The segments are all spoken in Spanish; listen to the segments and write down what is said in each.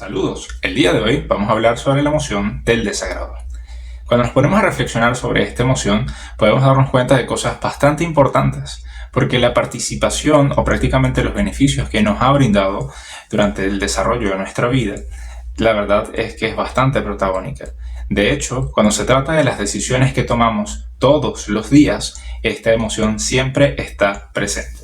Saludos, el día de hoy vamos a hablar sobre la emoción del desagrado. Cuando nos ponemos a reflexionar sobre esta emoción, podemos darnos cuenta de cosas bastante importantes, porque la participación o prácticamente los beneficios que nos ha brindado durante el desarrollo de nuestra vida, la verdad es que es bastante protagónica. De hecho, cuando se trata de las decisiones que tomamos todos los días, esta emoción siempre está presente.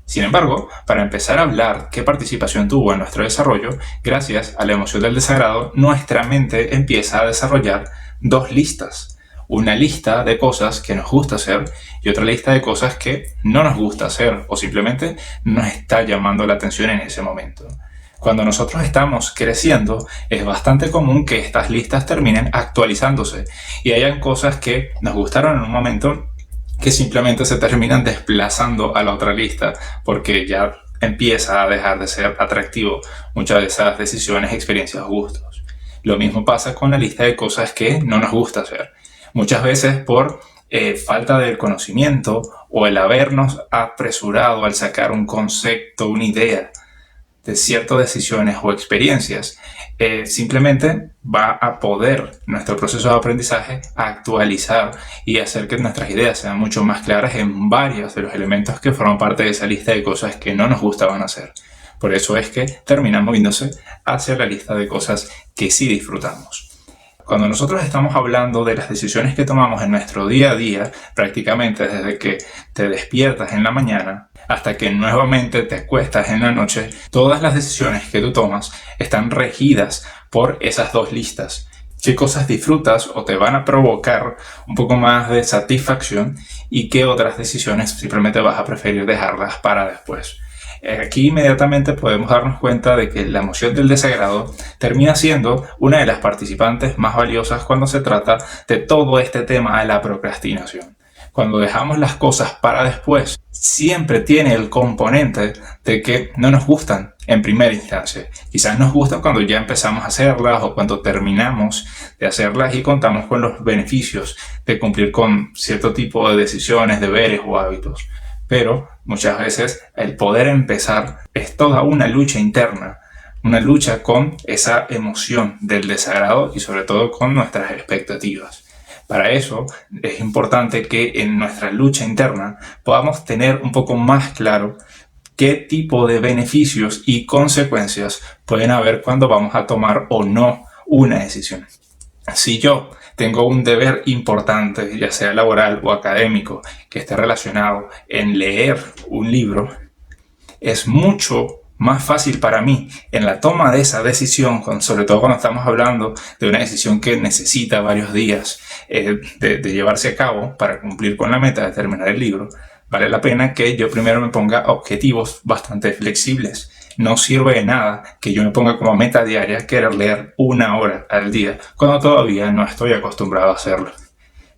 Sin embargo, para empezar a hablar qué participación tuvo en nuestro desarrollo, gracias a la emoción del desagrado, nuestra mente empieza a desarrollar dos listas. Una lista de cosas que nos gusta hacer y otra lista de cosas que no nos gusta hacer o simplemente nos está llamando la atención en ese momento. Cuando nosotros estamos creciendo, es bastante común que estas listas terminen actualizándose y hayan cosas que nos gustaron en un momento que simplemente se terminan desplazando a la otra lista porque ya empieza a dejar de ser atractivo muchas de esas decisiones, experiencias o gustos. Lo mismo pasa con la lista de cosas que no nos gusta hacer. Muchas veces por falta de conocimiento o el habernos apresurado al sacar un concepto, una idea de ciertas decisiones o experiencias, simplemente va a poder nuestro proceso de aprendizaje actualizar y hacer que nuestras ideas sean mucho más claras en varios de los elementos que forman parte de esa lista de cosas que no nos gustaban hacer. Por eso es que terminan moviéndose hacia la lista de cosas que sí disfrutamos. Cuando nosotros estamos hablando de las decisiones que tomamos en nuestro día a día, prácticamente desde que te despiertas en la mañana hasta que nuevamente te acuestas en la noche, todas las decisiones que tú tomas están regidas por esas dos listas. ¿Qué cosas disfrutas o te van a provocar un poco más de satisfacción y qué otras decisiones simplemente vas a preferir dejarlas para después? Aquí inmediatamente podemos darnos cuenta de que la emoción del desagrado termina siendo una de las participantes más valiosas cuando se trata de todo este tema de la procrastinación. Cuando dejamos las cosas para después, siempre tiene el componente de que no nos gustan en primera instancia. Quizás nos gustan cuando ya empezamos a hacerlas o cuando terminamos de hacerlas y contamos con los beneficios de cumplir con cierto tipo de decisiones, deberes o hábitos. Pero muchas veces el poder empezar es toda una lucha interna, una lucha con esa emoción del desagrado y sobre todo con nuestras expectativas. Para eso es importante que en nuestra lucha interna podamos tener un poco más claro qué tipo de beneficios y consecuencias pueden haber cuando vamos a tomar o no una decisión. Si yo tengo un deber importante, ya sea laboral o académico, que esté relacionado en leer un libro, es mucho más fácil para mí en la toma de esa decisión, sobre todo cuando estamos hablando de una decisión que necesita varios días de llevarse a cabo para cumplir con la meta de terminar el libro. Vale la pena que yo primero me ponga objetivos bastante flexibles. No sirve de nada que yo me ponga como meta diaria querer leer 1 hora al día cuando todavía no estoy acostumbrado a hacerlo.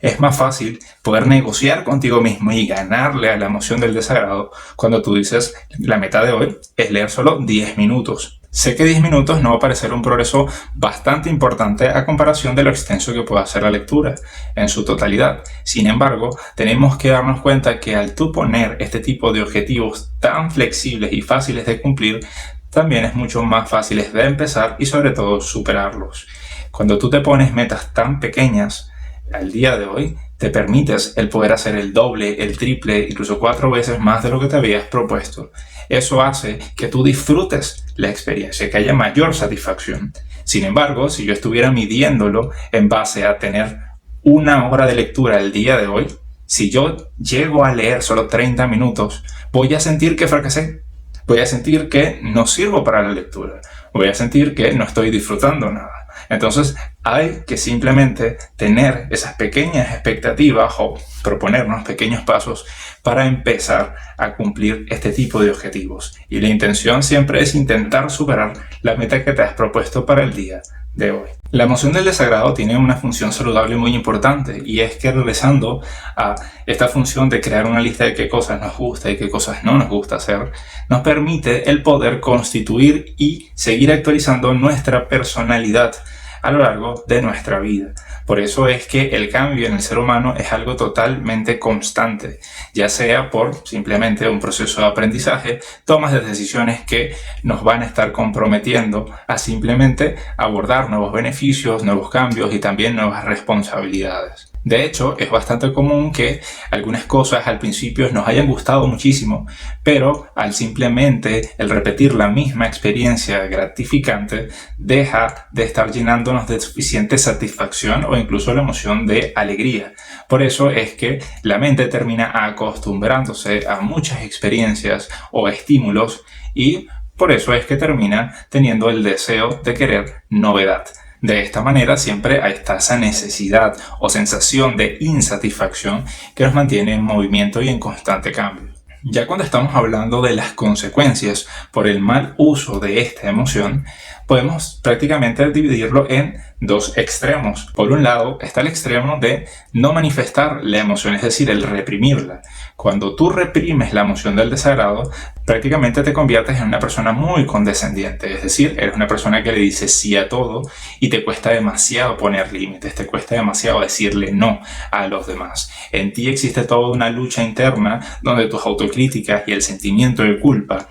Es más fácil poder negociar contigo mismo y ganarle a la emoción del desagrado cuando tú dices la meta de hoy es leer solo 10 minutos. Sé que 10 minutos no va a parecer un progreso bastante importante a comparación de lo extenso que pueda ser la lectura en su totalidad. Sin embargo, tenemos que darnos cuenta que al tú poner este tipo de objetivos tan flexibles y fáciles de cumplir, también es mucho más fáciles de empezar y sobre todo superarlos. Cuando tú te pones metas tan pequeñas, al día de hoy te permites el poder hacer el doble, el triple, incluso 4 veces más de lo que te habías propuesto. Eso hace que tú disfrutes la experiencia, que haya mayor satisfacción. Sin embargo, si yo estuviera midiéndolo en base a tener 1 hora de lectura el día de hoy, si yo llego a leer solo 30 minutos, voy a sentir que fracasé. Voy a sentir que no sirvo para la lectura. Voy a sentir que no estoy disfrutando nada. Entonces hay que simplemente tener esas pequeñas expectativas o proponernos pequeños pasos para empezar a cumplir este tipo de objetivos. Y la intención siempre es intentar superar la meta que te has propuesto para el día de hoy. La emoción del desagrado tiene una función saludable muy importante y es que regresando a esta función de crear una lista de qué cosas nos gusta y qué cosas no nos gusta hacer, nos permite el poder constituir y seguir actualizando nuestra personalidad a lo largo de nuestra vida. Por eso es que el cambio en el ser humano es algo totalmente constante, ya sea por simplemente un proceso de aprendizaje, tomas de decisiones que nos van a estar comprometiendo a simplemente abordar nuevos beneficios, nuevos cambios y también nuevas responsabilidades. De hecho, es bastante común que algunas cosas al principio nos hayan gustado muchísimo, pero al simplemente el repetir la misma experiencia gratificante, deja de estar llenándonos de suficiente satisfacción o incluso la emoción de alegría. Por eso es que la mente termina acostumbrándose a muchas experiencias o estímulos y por eso es que termina teniendo el deseo de querer novedad. De esta manera siempre está esa necesidad o sensación de insatisfacción que nos mantiene en movimiento y en constante cambio. Ya cuando estamos hablando de las consecuencias por el mal uso de esta emoción, podemos prácticamente dividirlo en dos extremos. Por un lado está el extremo de no manifestar la emoción, es decir, el reprimirla. Cuando tú reprimes la emoción del desagrado, prácticamente te conviertes en una persona muy condescendiente, es decir, eres una persona que le dice sí a todo y te cuesta demasiado poner límites, te cuesta demasiado decirle no a los demás. En ti existe toda una lucha interna donde tus autocríticas y el sentimiento de culpa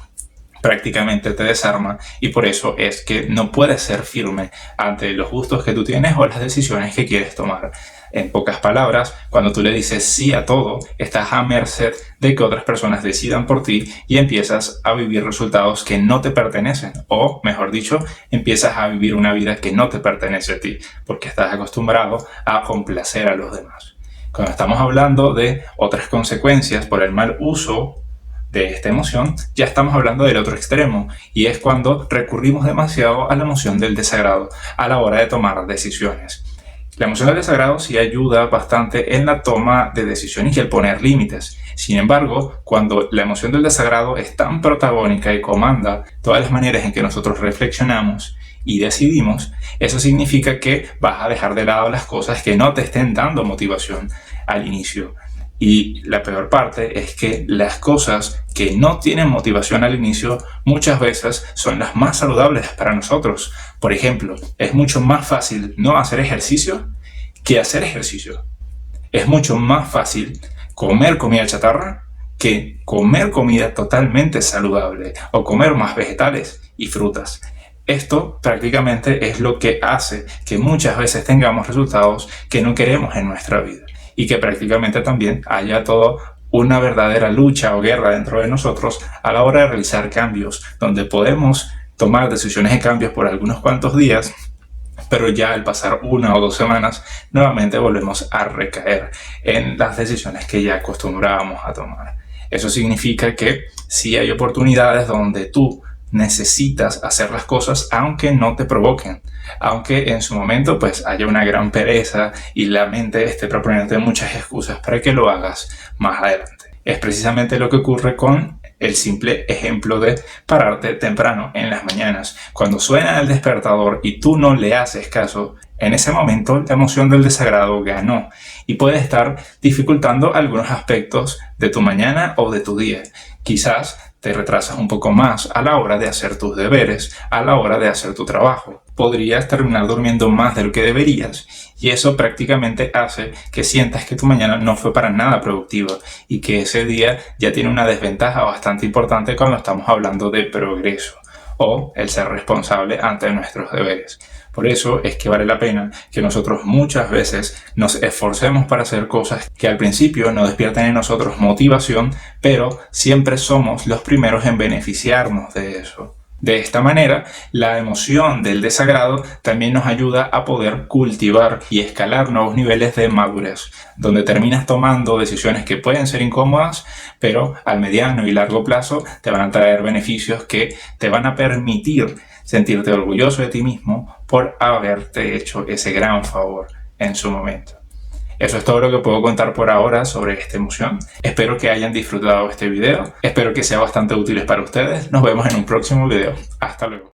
prácticamente te desarma y por eso es que no puedes ser firme ante los gustos que tú tienes o las decisiones que quieres tomar. En pocas palabras, cuando tú le dices sí a todo, estás a merced de que otras personas decidan por ti y empiezas a vivir resultados que no te pertenecen o, mejor dicho, empiezas a vivir una vida que no te pertenece a ti porque estás acostumbrado a complacer a los demás. Cuando estamos hablando de otras consecuencias por el mal uso de esta emoción, ya estamos hablando del otro extremo y es cuando recurrimos demasiado a la emoción del desagrado a la hora de tomar decisiones. La emoción del desagrado sí ayuda bastante en la toma de decisiones y el poner límites. Sin embargo, cuando la emoción del desagrado es tan protagónica y comanda todas las maneras en que nosotros reflexionamos y decidimos, eso significa que vas a dejar de lado las cosas que no te estén dando motivación al inicio. Y la peor parte es que las cosas que no tienen motivación al inicio muchas veces son las más saludables para nosotros. Por ejemplo, es mucho más fácil no hacer ejercicio que hacer ejercicio. Es mucho más fácil comer comida chatarra que comer comida totalmente saludable o comer más vegetales y frutas. Esto prácticamente es lo que hace que muchas veces tengamos resultados que no queremos en nuestra vida. Y que prácticamente también haya toda una verdadera lucha o guerra dentro de nosotros a la hora de realizar cambios, donde podemos tomar decisiones de cambios por algunos cuantos días, pero ya al pasar 1 o 2 semanas, nuevamente volvemos a recaer en las decisiones que ya acostumbrábamos a tomar. Eso significa que sí hay oportunidades donde tú necesitas hacer las cosas aunque no te provoquen, aunque en su momento pues haya una gran pereza y la mente esté proponiéndote muchas excusas para que lo hagas más adelante. Es precisamente lo que ocurre con el simple ejemplo de pararte temprano en las mañanas. Cuando suena el despertador y tú no le haces caso, en ese momento la emoción del desagrado ganó y puede estar dificultando algunos aspectos de tu mañana o de tu día. Quizás te retrasas un poco más a la hora de hacer tus deberes, a la hora de hacer tu trabajo. Podrías terminar durmiendo más de lo que deberías y eso prácticamente hace que sientas que tu mañana no fue para nada productiva y que ese día ya tiene una desventaja bastante importante cuando estamos hablando de progreso o el ser responsable ante nuestros deberes. Por eso es que vale la pena que nosotros muchas veces nos esforcemos para hacer cosas que al principio no despierten en nosotros motivación, pero siempre somos los primeros en beneficiarnos de eso. De esta manera, la emoción del desagrado también nos ayuda a poder cultivar y escalar nuevos niveles de madurez, donde terminas tomando decisiones que pueden ser incómodas, pero al mediano y largo plazo te van a traer beneficios que te van a permitir sentirte orgulloso de ti mismo por haberte hecho ese gran favor en su momento. Eso es todo lo que puedo contar por ahora sobre esta emoción. Espero que hayan disfrutado este video. Espero que sea bastante útil para ustedes. Nos vemos en un próximo video. Hasta luego.